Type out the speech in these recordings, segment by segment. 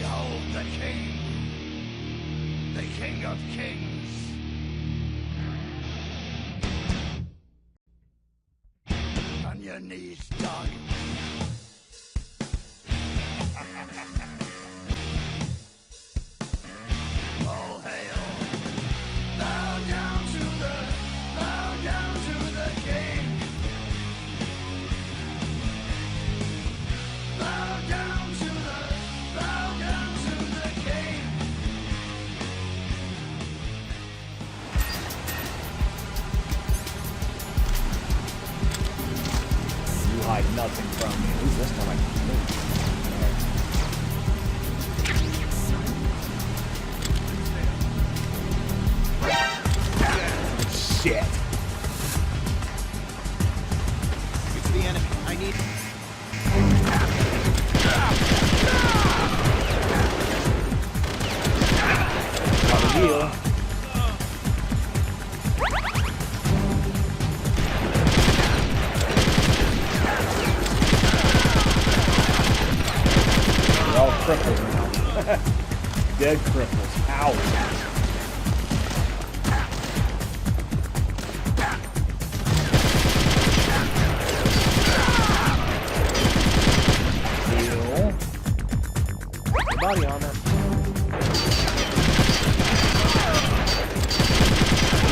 Behold the King of Kings. On your knees, dog. All hail. Bow down to the King. Bow down to the King. You hide nothing from me. Who's this one? Shit. It's the enemy. I need... Not a deal. They're all cripples now. Dead cripples. Ow. Body armor. This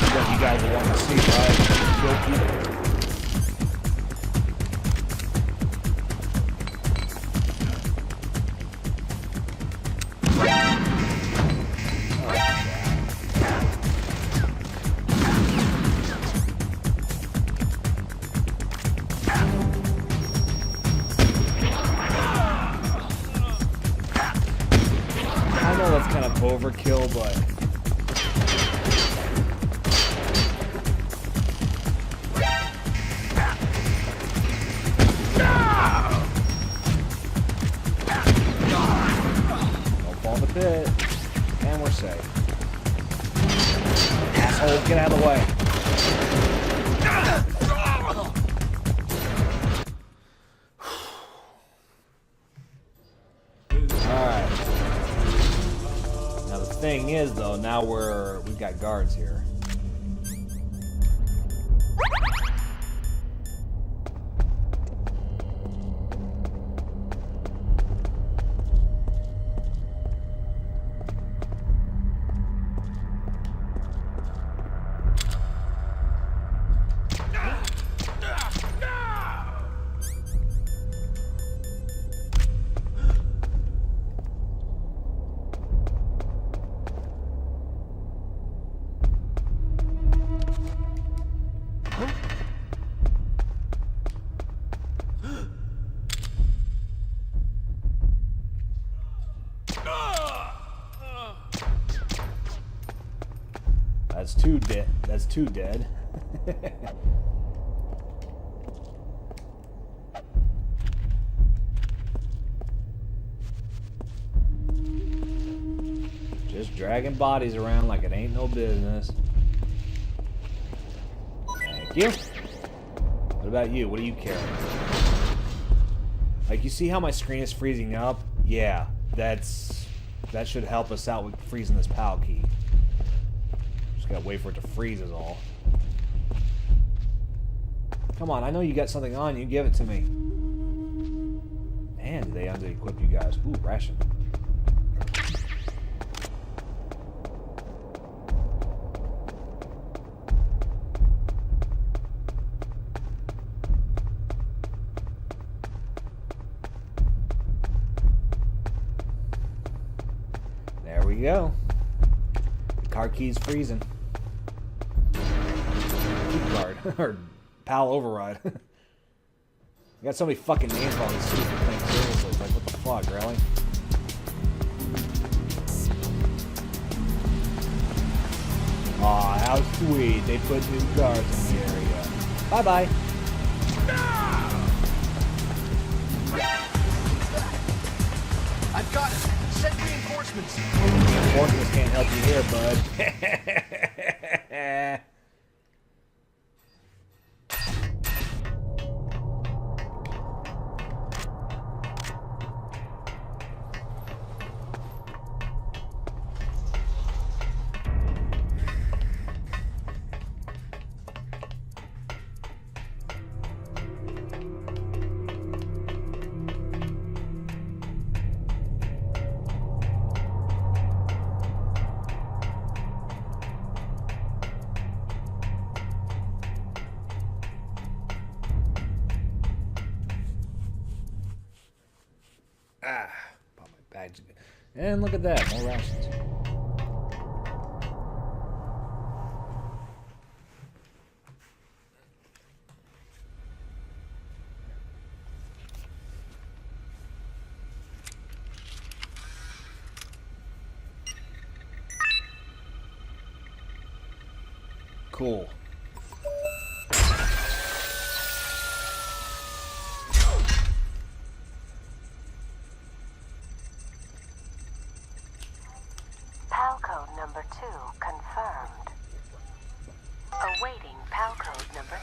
is what you guys want to see, right? Kill people. That's kind of overkill, but don't fall in the pit, and we're safe. Asshole, get out of the way. Thing is, though, now we've got guards here. That's two dead. Just dragging bodies around like it ain't no business. Thank you. What about you? What do you care? Like, you see how my screen is freezing up? Yeah, that should help us out with freezing this PAL key. Gotta wait for it to freeze is all. Come on, I know you got something on you. Give it to me. Man, did they under-equip you guys. Ooh, ration. There we go. The car key's freezing. Guard or PAL override. I got so many fucking names for all these stupid things. Seriously, it's like, what the fuck, really? Aw, how sweet. They put new guards in the area. Bye-bye. I've got it. Send reinforcements. Reinforcements can't help you here, bud. Ah, pop my bags again. And look at that, more rations. Cool. PAL code number 2 confirmed. Awaiting PAL code number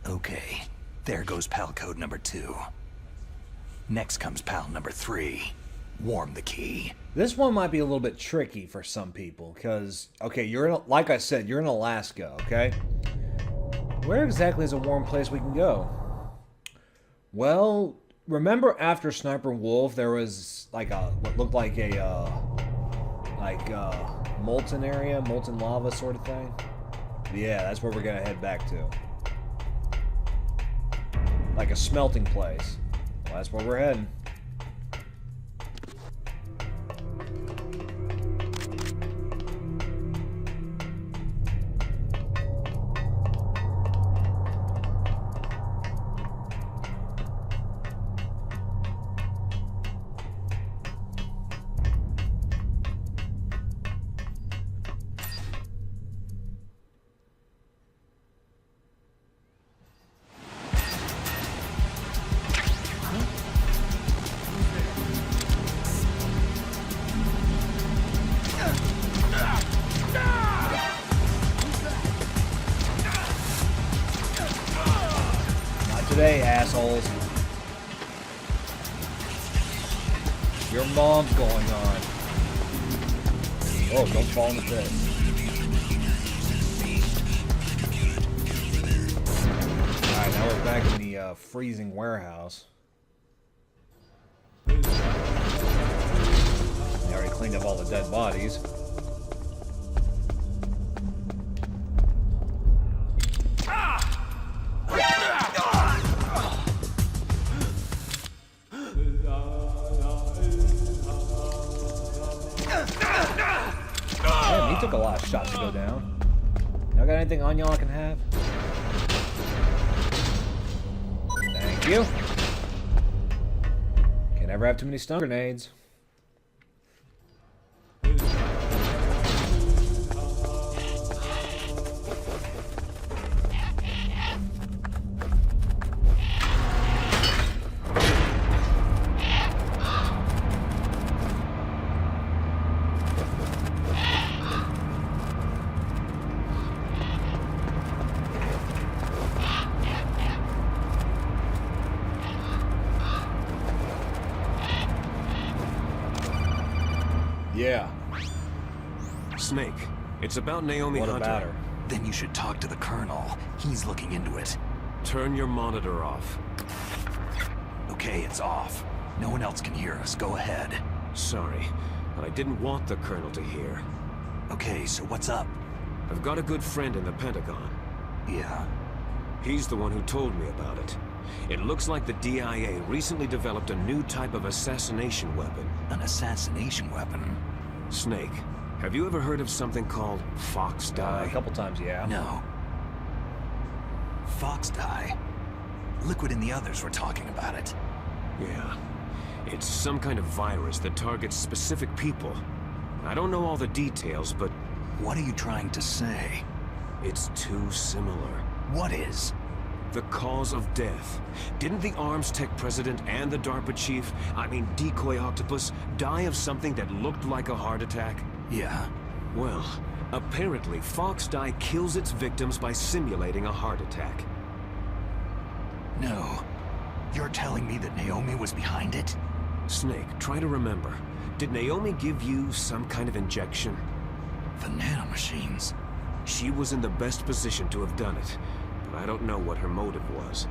3. Okay, there goes PAL code number 2. Next comes PAL number 3. Warm the key. This one might be a little bit tricky for some people, because, okay, you're in, like I said, you're in Alaska, okay? Where exactly is a warm place we can go? Well, remember after Sniper Wolf, there was like what looked like a, molten area, molten lava sort of thing? Yeah, that's where we're gonna head back to. Like a smelting place. Well, that's where we're heading. Today, assholes. Your mom's going on. Oh, don't fall in the pit. Alright, now we're back in the freezing warehouse. They already cleaned up all the dead bodies. Damn, he took a lot of shots to go down. Y'all got anything on y'all I can have? Thank you. Can't ever have too many stun grenades. Yeah. Snake, it's about Naomi What Hunter. about her? Then you should talk to the Colonel. He's looking into it. Turn your monitor off. Okay, it's off. No one else can hear us. Go ahead. Sorry, but I didn't want the Colonel to hear. Okay, so what's up? I've got a good friend in the Pentagon. Yeah. He's the one who told me about it. It looks like the DIA recently developed a new type of assassination weapon. An assassination weapon? Snake, have you ever heard of something called fox dye? A couple times, yeah. No. Fox dye? Liquid and the others were talking about it. Yeah. It's some kind of virus that targets specific people. I don't know all the details, but What are you trying to say? it's too similar. What is? The cause of death. Didn't the Arms Tech president and the DARPA chief, I mean Decoy Octopus, die of something that looked like a heart attack? Yeah. Well, apparently fox dye kills its victims by simulating a heart attack. No. You're telling me that Naomi was behind it? Snake, try to remember. Did Naomi give you some kind of injection? The nanomachines. She was in the best position to have done it, but I don't know what her motive was.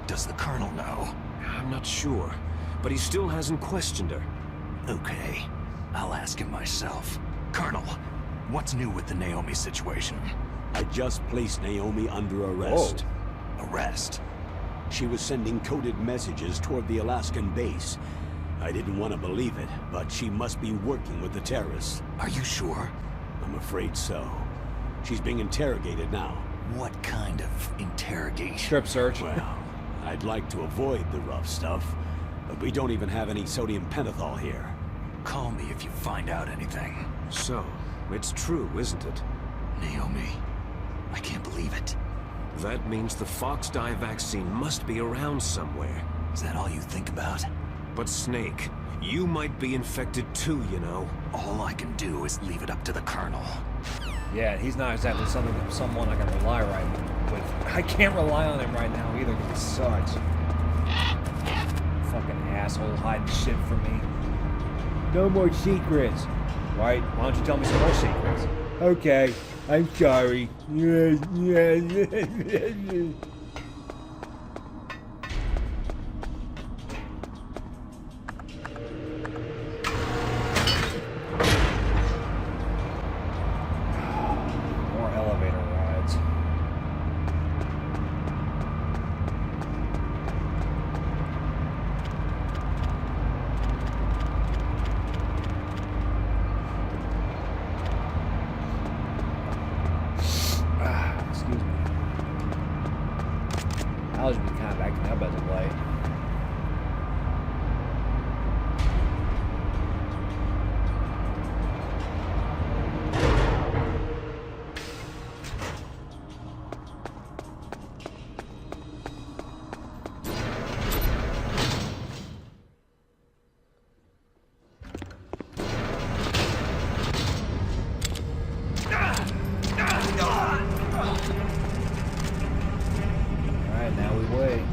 Does the Colonel know? I'm not sure, but he still hasn't questioned her. Okay. I'll ask him myself. Colonel, what's new with the Naomi situation? I just placed Naomi under arrest. Arrest? She was sending coded messages toward the Alaskan base. I didn't want to believe it, but she must be working with the terrorists. Are you sure? I'm afraid so. She's being interrogated now. What kind of interrogation? Strip search. Well, I'd like to avoid the rough stuff, but we don't even have any sodium pentothal here. Call me if you find out anything. So, it's true, isn't it? Naomi, I can't believe it. That means the Fox dye vaccine must be around somewhere. Is that all you think about? But Snake, you might be infected too, you know. All I can do is leave it up to the Colonel. Yeah, he's not exactly someone I can rely with. I can't rely on him right now either because he sucks. Fucking asshole hiding shit from me. No more secrets. Right? Why don't you tell me some more secrets? Okay, I'm sorry. More elevator rides. Excuse me. Allergy be kind of acting up as of late. Alright, now we wait.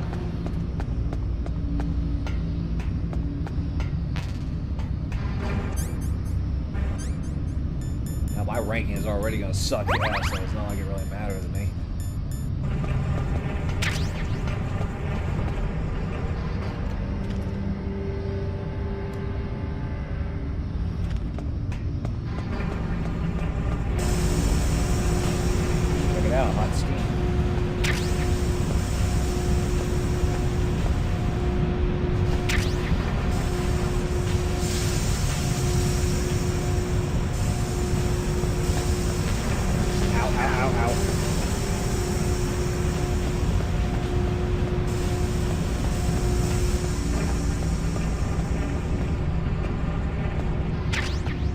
Now my ranking is already gonna suck ass, so it's not like it really matters to me. Check it out, hot steam. Ow, ow, ow, ow.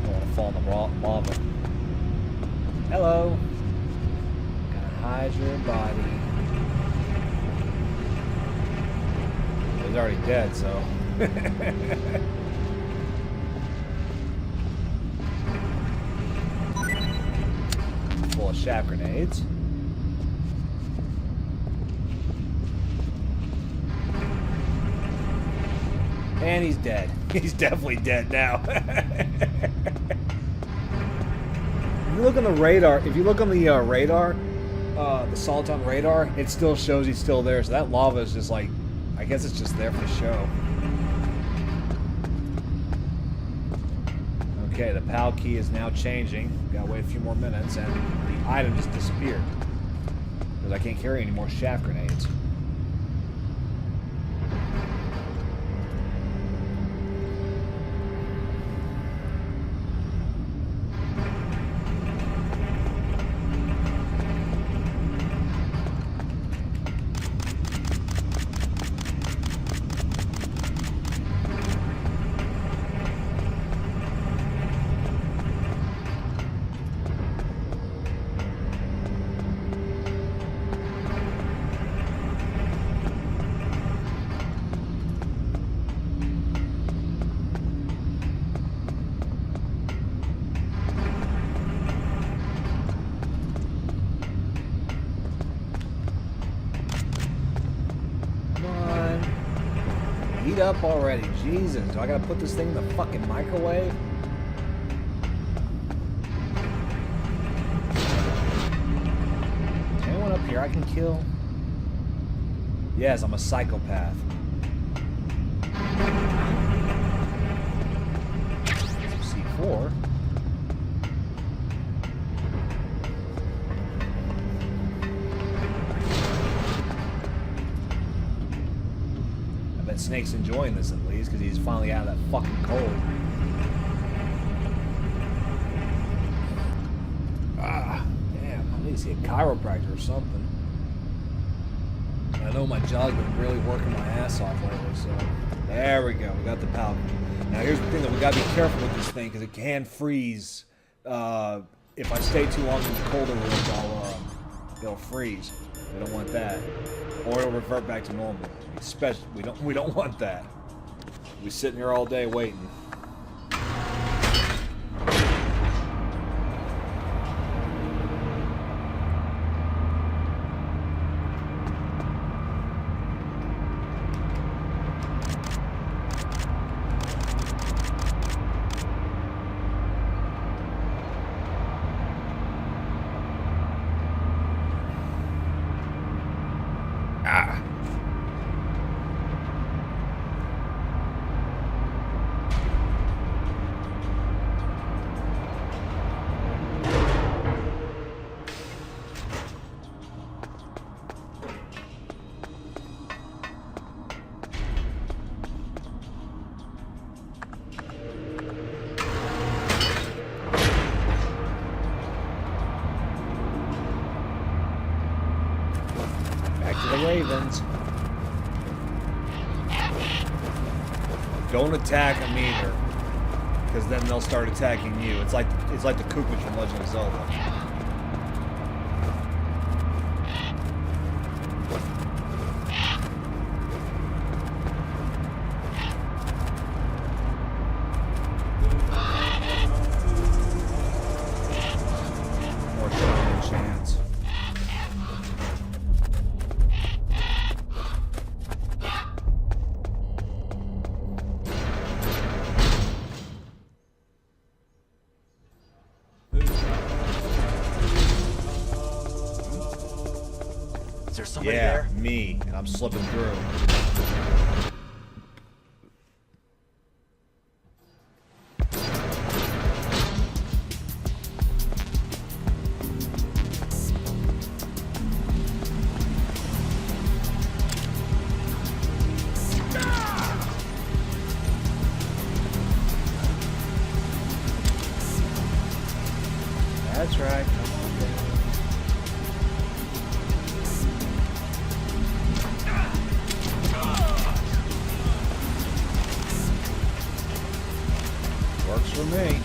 Don't want to fall in the lava. Hello. Gonna hide your body. He's already dead, so. Full of shaft grenades. And he's dead. He's definitely dead now. If you look on the radar, the Soliton radar, it still shows he's still there. So that lava is just like, I guess it's just there for show. Okay, the PAL key is now changing. Gotta wait a few more minutes, and the item just disappeared. Because I can't carry any more shaft grenades. Heat up already. Jesus. Do I gotta put this thing in the fucking microwave? Is anyone up here I can kill? Yes, I'm a psychopath. C4. Snake's enjoying this at least, because he's finally out of that fucking cold. Ah, damn, I need to see a chiropractor or something. I know my jaw's been really working my ass off lately, so... There we go, we got the PAL. Now here's the thing that we gotta be careful with this thing, because it can freeze. If I stay too long in the colder rooms, it'll freeze. We don't want that. Or it'll revert back to normal. Especially, we don't want that. We're sitting here all day waiting. Ravens. Don't attack them either, because then they'll start attacking you. It's like the Koopas from Legend of Zelda. Yeah, me, and I'm slipping through. That's right. Works for me.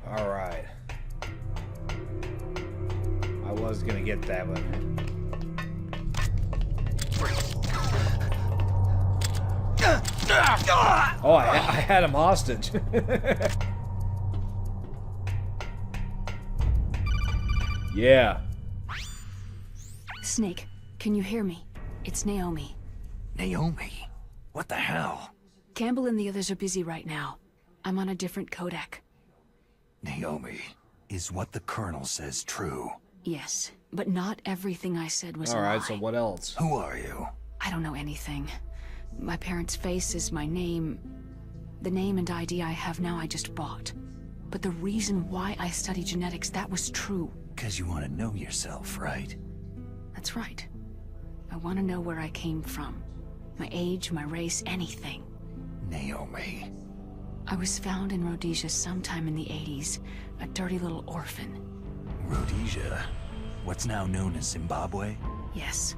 All right. I was gonna get that one. Oh, I had him hostage. Yeah. Snake, can you hear me? It's Naomi. Naomi? What the hell? Campbell and the others are busy right now. I'm on a different codec. Naomi, is what the Colonel says true? Yes, but not everything I said was a lie. All right, so what else? Who are you? I don't know anything. My parents' face is my name. The name and ID I have now I just bought. But the reason why I study genetics, that was true. 'Cause you want to know yourself, right? That's right. I want to know where I came from. My age, my race, anything. Naomi. I was found in Rhodesia sometime in the 80s. A dirty little orphan. Rhodesia? What's now known as Zimbabwe? Yes.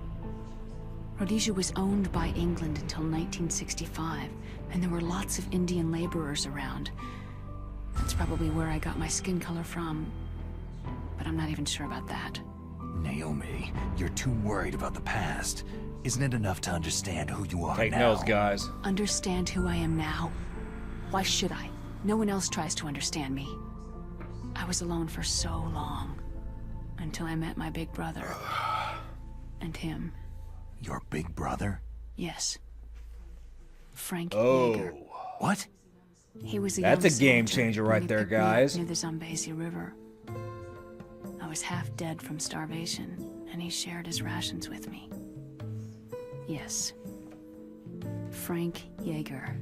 Rhodesia was owned by England until 1965, and there were lots of Indian laborers around. That's probably where I got my skin color from, but I'm not even sure about that. Naomi, you're too worried about the past. Isn't it enough to understand who you are Take now? notes, guys. Understand who I am now? Why should I? No one else tries to understand me. I was alone for so long, until I met my big brother. And him. Your big brother? Yes. Frank Oh. Yeager. What? He was a That's young a game soldier changer when right he there, picked me up guys. near the Zambezi River. I was half dead from starvation, and he shared his rations with me. Yes. Frank Yeager.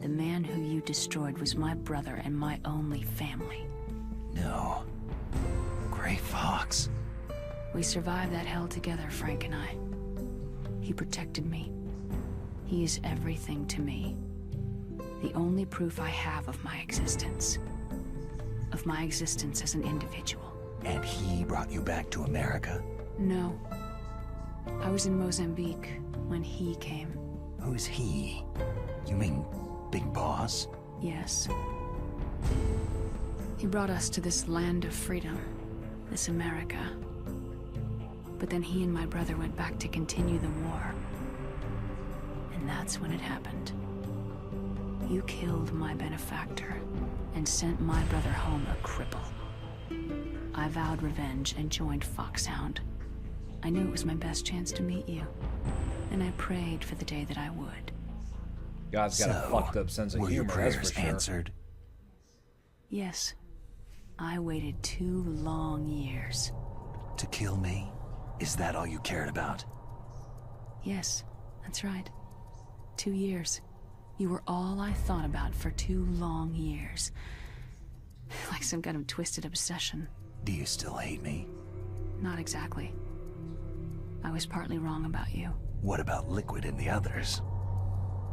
The man who you destroyed was my brother and my only family. No. Gray Fox. We survived that hell together, Frank and I. He protected me. He is everything to me. The only proof I have of my existence. Of my existence as an individual. And he brought you back to America? No. I was in Mozambique when he came. Who's he? You mean Big Boss? Yes. He brought us to this land of freedom, this America. But then he and my brother went back to continue the war. And that's when it happened. You killed my benefactor and sent my brother home a cripple. I vowed revenge and joined Foxhound. I knew it was my best chance to meet you, and I prayed for the day that I would. God's got a fucked up sense of were your humor, that's prayers for sure. answered? Yes. I waited 2 long years. To kill me? Is that all you cared about? Yes, that's right. 2 years. You were all I thought about for 2 long years. Like some kind of twisted obsession. Do you still hate me? Not exactly. I was partly wrong about you. What about Liquid and the others?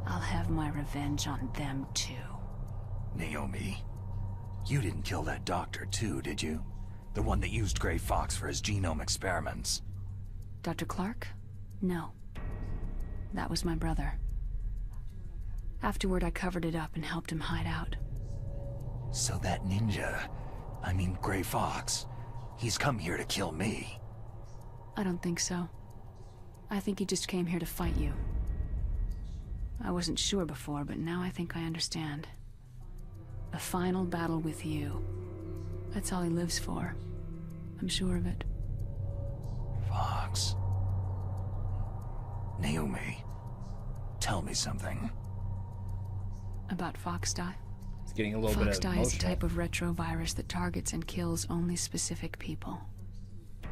I'll have my revenge on them too. Naomi, you didn't kill that doctor too, did you? The one that used Gray Fox for his genome experiments. Dr. Clark? No. That was my brother. Afterward, I covered it up and helped him hide out. So that ninja, I mean Gray Fox, he's come here to kill me. I don't think so. I think he just came here to fight you. I wasn't sure before, but now I think I understand. A final battle with you. That's all he lives for. I'm sure of it. Fox. Naomi, tell me something. About Foxdie? It's getting a little bit Foxdie is a emotional. type of retrovirus that targets and kills only specific people.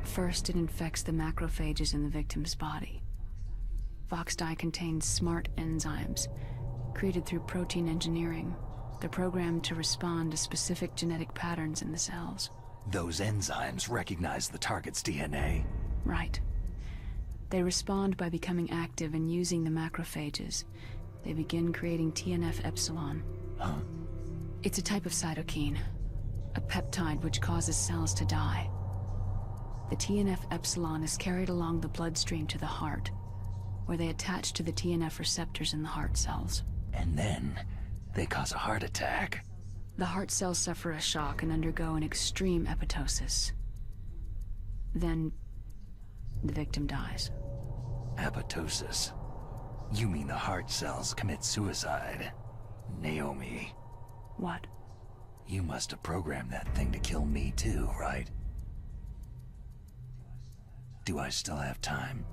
First, it infects the macrophages in the victim's body. Foxdie contains smart enzymes, created through protein engineering. They're programmed to respond to specific genetic patterns in the cells. Those enzymes recognize the target's DNA. Right. They respond by becoming active and using the macrophages. They begin creating TNF-epsilon. Huh? It's a type of cytokine, a peptide which causes cells to die. The TNF-epsilon is carried along the bloodstream to the heart, where they attach to the TNF receptors in the heart cells. And then, they cause a heart attack. The heart cells suffer a shock and undergo an extreme apoptosis. Then, the victim dies. Apoptosis. You mean the heart cells commit suicide? Naomi, What? you must have programmed that thing to kill me too, right? Do I still have time?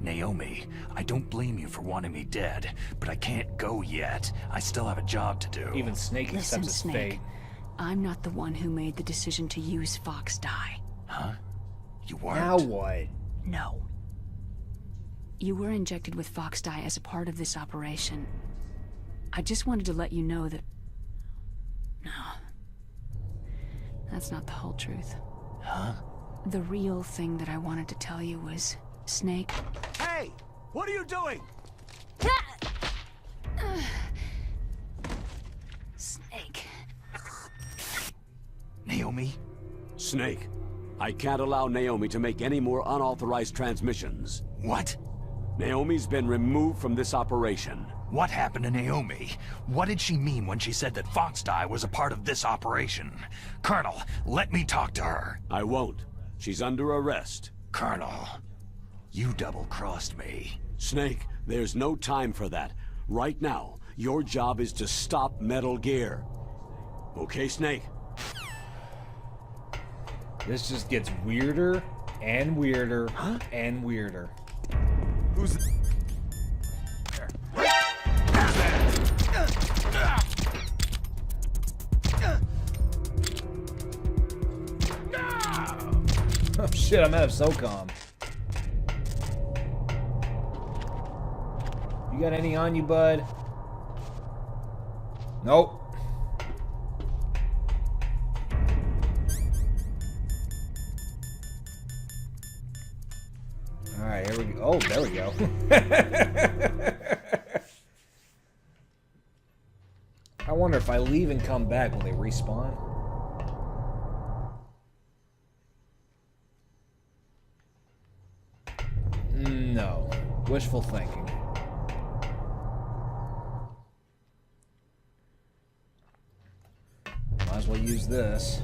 Naomi, I don't blame you for wanting me dead, but I can't go yet. I still have a job to do. Even Snake Listen, accepts his Snake. fate. I'm not the one who made the decision to use Foxdie. Huh? You weren't? Now what? No. You were injected with Foxdie as a part of this operation. I just wanted to let you know that... No. That's not the whole truth. Huh? The real thing that I wanted to tell you was, Snake... Hey! What are you doing? Snake. Naomi? Snake, I can't allow Naomi to make any more unauthorized transmissions. What? Naomi's been removed from this operation. What happened to Naomi? What did she mean when she said that Foxdie was a part of this operation? Colonel, let me talk to her. I won't. She's under arrest. Colonel, you double-crossed me. Snake, there's no time for that. Right now, your job is to stop Metal Gear. Okay, Snake? This just gets weirder and weirder and weirder. Who's... shit, I'm out of SOCOM. You got any on you, bud? Nope. Alright, here we go. Oh, there we go. I wonder if I leave and come back, will they respawn? No. Wishful thinking. Might as well use this.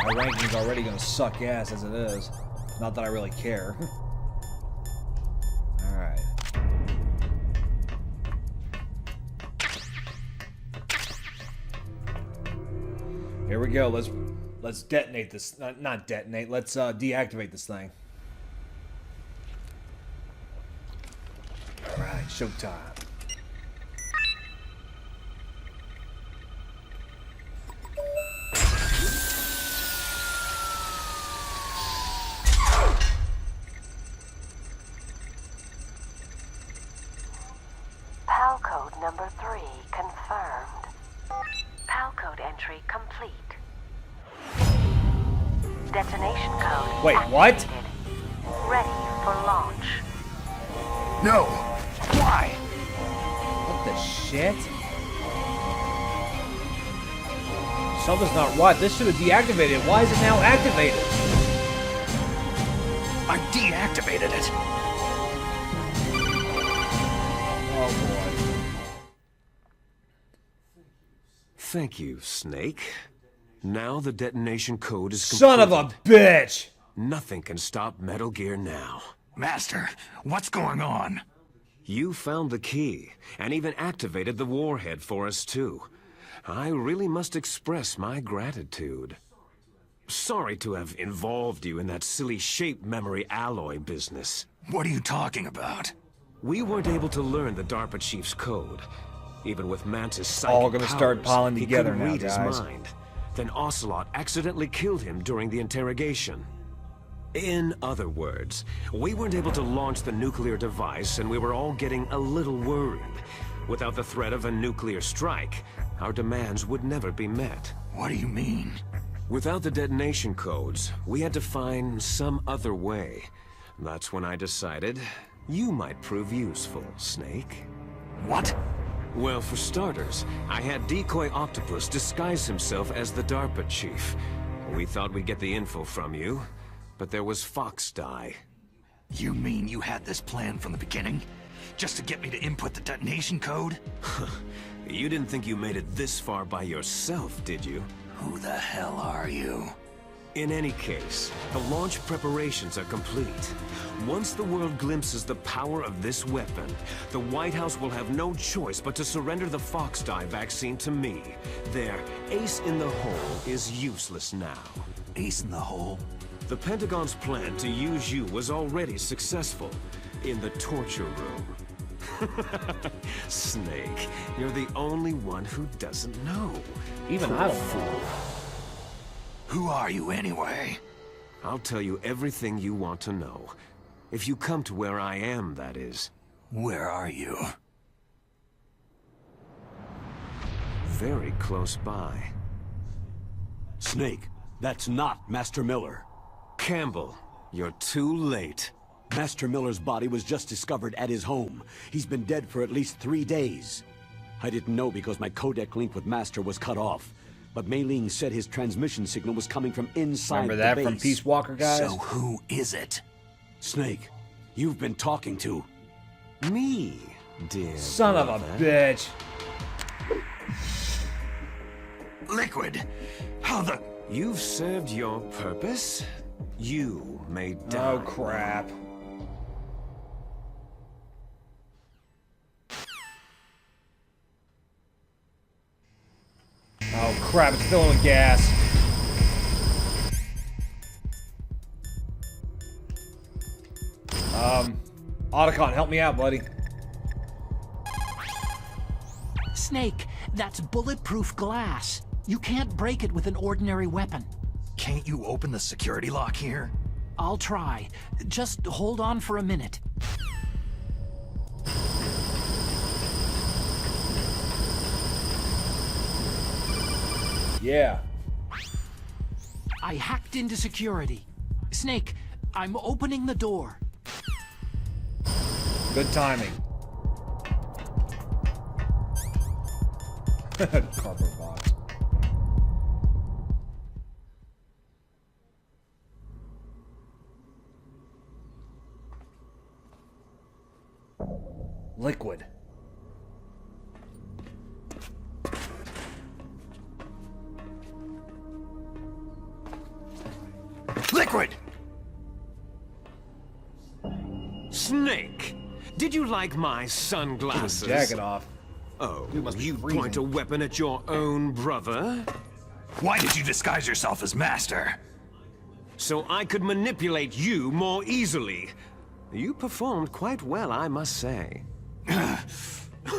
My ranking's already gonna suck ass as it is. Not that I really care. Alright. Here we go. Let's detonate this. Not detonate. Let's deactivate this thing. All right, showtime. PAL code number 3 confirmed. PAL code entry complete. Detonation code. Wait, what? activated. Ready for launch. No! Why? What the shit? Something's not right. This should have deactivated. Why is it now activated? I deactivated it. Oh boy. Thank you, Snake. Now the detonation code is Son of a bitch! Nothing can stop Metal Gear now. Master, what's going on? You found the key, and even activated the warhead for us too. I really must express my gratitude. Sorry to have involved you in that silly shape memory alloy business. What are you talking about? We weren't able to learn the DARPA chief's code. Even with Mantis' psychic All gonna start powers, piling he together couldn't now, read his guys. mind. Then Ocelot accidentally killed him during the interrogation. In other words, we weren't able to launch the nuclear device, and we were all getting a little worried. Without the threat of a nuclear strike, our demands would never be met. What do you mean? Without the detonation codes, we had to find some other way. That's when I decided you might prove useful, Snake. What? Well, for starters, I had Decoy Octopus disguise himself as the DARPA chief. We thought we'd get the info from you, but there was Fox Die. You mean you had this plan from the beginning? Just to get me to input the detonation code? You didn't think you made it this far by yourself, did you? Who the hell are you? In any case, the launch preparations are complete. Once the world glimpses the power of this weapon, the White House will have no choice but to surrender the Fox Die vaccine to me. Their ace in the hole is useless now. Ace in the hole? The Pentagon's plan to use you was already successful in the torture room. Snake, you're the only one who doesn't know. Even I don't know. Who are you anyway? I'll tell you everything you want to know. If you come to where I am, that is. Where are you? Very close by. Snake, that's not Master Miller. Campbell, you're too late. Master Miller's body was just discovered at his home. He's been dead for at least 3 days. I didn't know because my codec link with Master was cut off. But Mei Ling said his transmission signal was coming from inside Remember the that base. from Peace Walker, guys? So who is it? Snake, you've been talking to... Me, dear Son of a brother. bitch. Liquid! How the... You've served your purpose. You may die. Oh, crap. Oh, crap. It's filling with gas. Otacon, help me out, buddy. Snake, that's bulletproof glass. You can't break it with an ordinary weapon. Can't you open the security lock here? I'll try. Just hold on for a minute. Yeah. I hacked into security. Snake, I'm opening the door. Good timing. Cardboard box. Liquid. Liquid! Snake, did you like my sunglasses? Jacket off. Oh, You must be you freezing. point a weapon at your own brother? Why did you disguise yourself as Master? So I could manipulate you more easily. You performed quite well, I must say.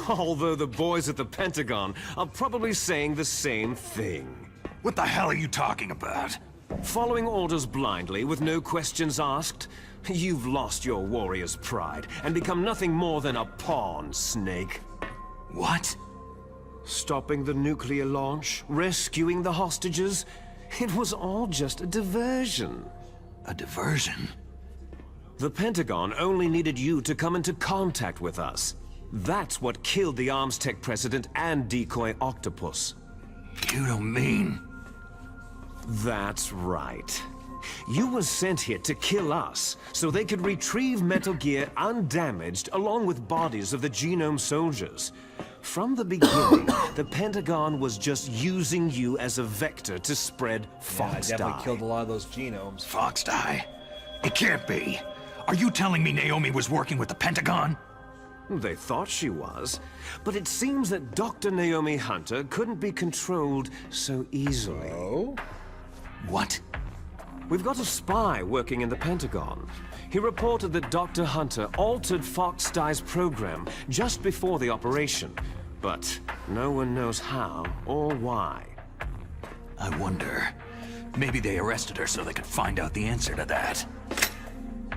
Although the boys at the Pentagon are probably saying the same thing. What the hell are you talking about? Following orders blindly with no questions asked, you've lost your warrior's pride and become nothing more than a pawn, Snake. What? Stopping the nuclear launch, rescuing the hostages, it was all just a diversion. A diversion? The Pentagon only needed you to come into contact with us. That's what killed the Arms Tech president and decoy octopus. You don't mean... That's right. You were sent here to kill us, so they could retrieve Metal Gear undamaged along with bodies of the Genome soldiers. From the beginning, the Pentagon was just using you as a vector to spread I Fox definitely dye. killed a lot of those genomes. Fox die? It can't be. Are you telling me Naomi was working with the Pentagon? They thought she was, but it seems that Dr. Naomi Hunter couldn't be controlled so easily. Oh? What? We've got a spy working in the Pentagon. He reported that Dr. Hunter altered Fox Dye's program just before the operation, but no one knows how or why. I wonder. Maybe they arrested her so they could find out the answer to that.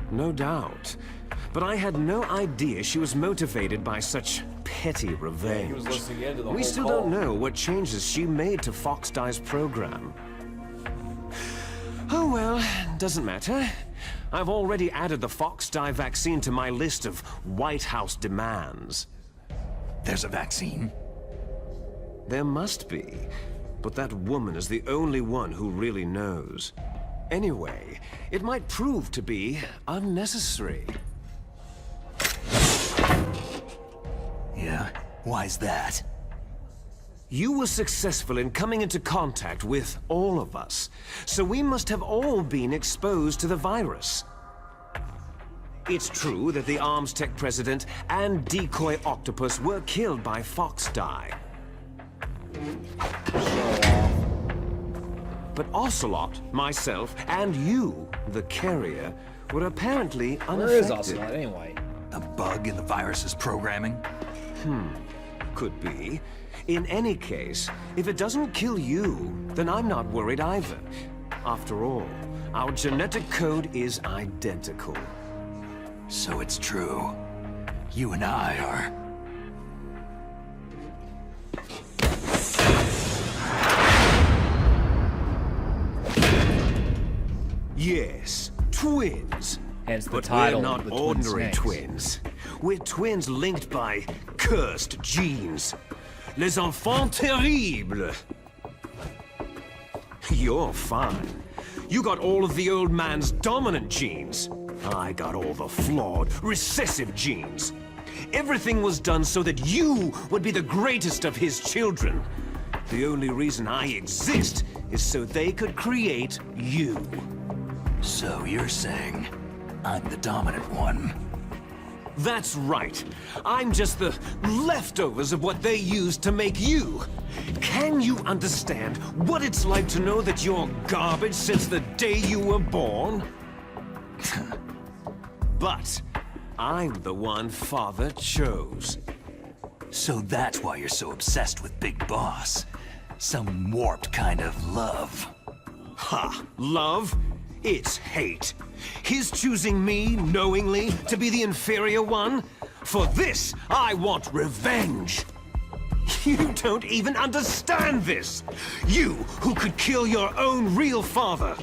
No doubt. But I had no idea she was motivated by such petty revenge. he was listening in to the We whole still call. don't know what changes she made to Fox Dye's program. Oh well, doesn't matter. I've already added the Fox Dye vaccine to my list of White House demands. There's a vaccine? There must be, but that woman is the only one who really knows. Anyway, it might prove to be unnecessary. Yeah? Why's that? You were successful in coming into contact with all of us, so we must have all been exposed to the virus. It's true that the Arms Tech president and decoy octopus were killed by Fox Dye. But Ocelot, myself, and you, the carrier, were apparently unaffected. Where is Ocelot anyway? A bug in the virus's programming? Could be. In any case, if it doesn't kill you, then I'm not worried either. After all, our genetic code is identical. So it's true. You and I are... Yes, twins. Hence the But title, we're not The Twin ordinary Snakes. twins. We're twins linked by cursed genes. Les enfants terribles. You're fine. You got all of the old man's dominant genes. I got all the flawed, recessive genes. Everything was done so that you would be the greatest of his children. The only reason I exist is so they could create you. So you're saying I'm the dominant one? That's right. I'm just the leftovers of what they used to make you. Can you understand what it's like to know that you're garbage since the day you were born? But I'm the one Father chose. So that's why you're so obsessed with Big Boss. Some warped kind of love. Ha! Love? It's hate. His choosing me, knowingly, to be the inferior one? For this, I want revenge! You don't even understand this! You, who could kill your own real father!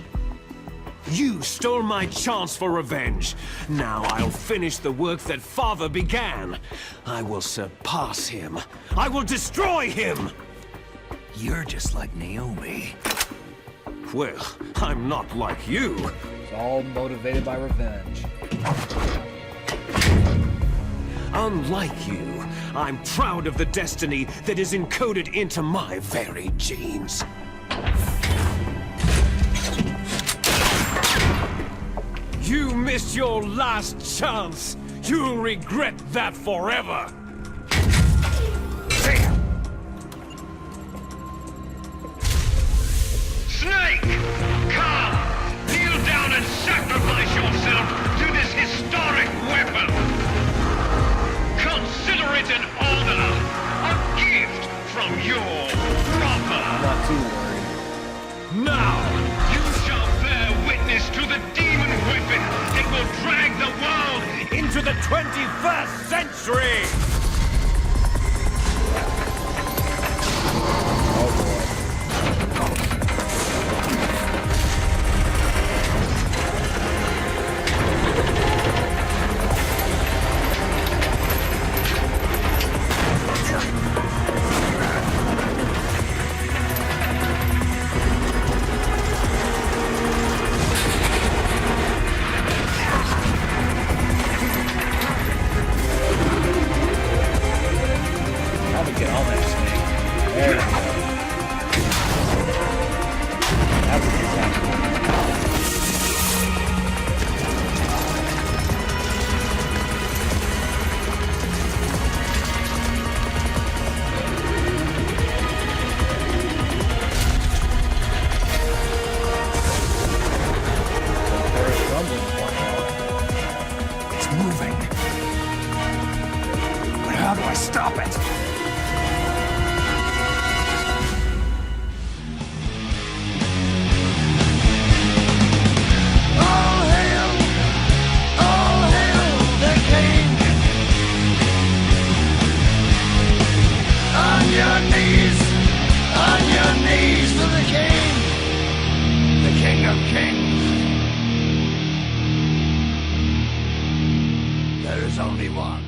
You stole my chance for revenge. Now I'll finish the work that father began. I will surpass him. I will destroy him! You're just like Naomi. Well, I'm not like you. It's all motivated by revenge. Unlike you, I'm proud of the destiny that is encoded into my very genes. You missed your last chance. You'll regret that forever. Snake! Come! Kneel down and sacrifice yourself to this historic weapon! Consider it an honor! A gift from your brother! I'm not too worried. Now! You shall bear witness to the demon weapon that will drag the world Into the 21st century! Oh boy. How to get on that snake? There we go. That's what's happening. There's rumbling going on. It's moving. But how do I stop it? All hail the king! On your knees to the king of kings. There is only one.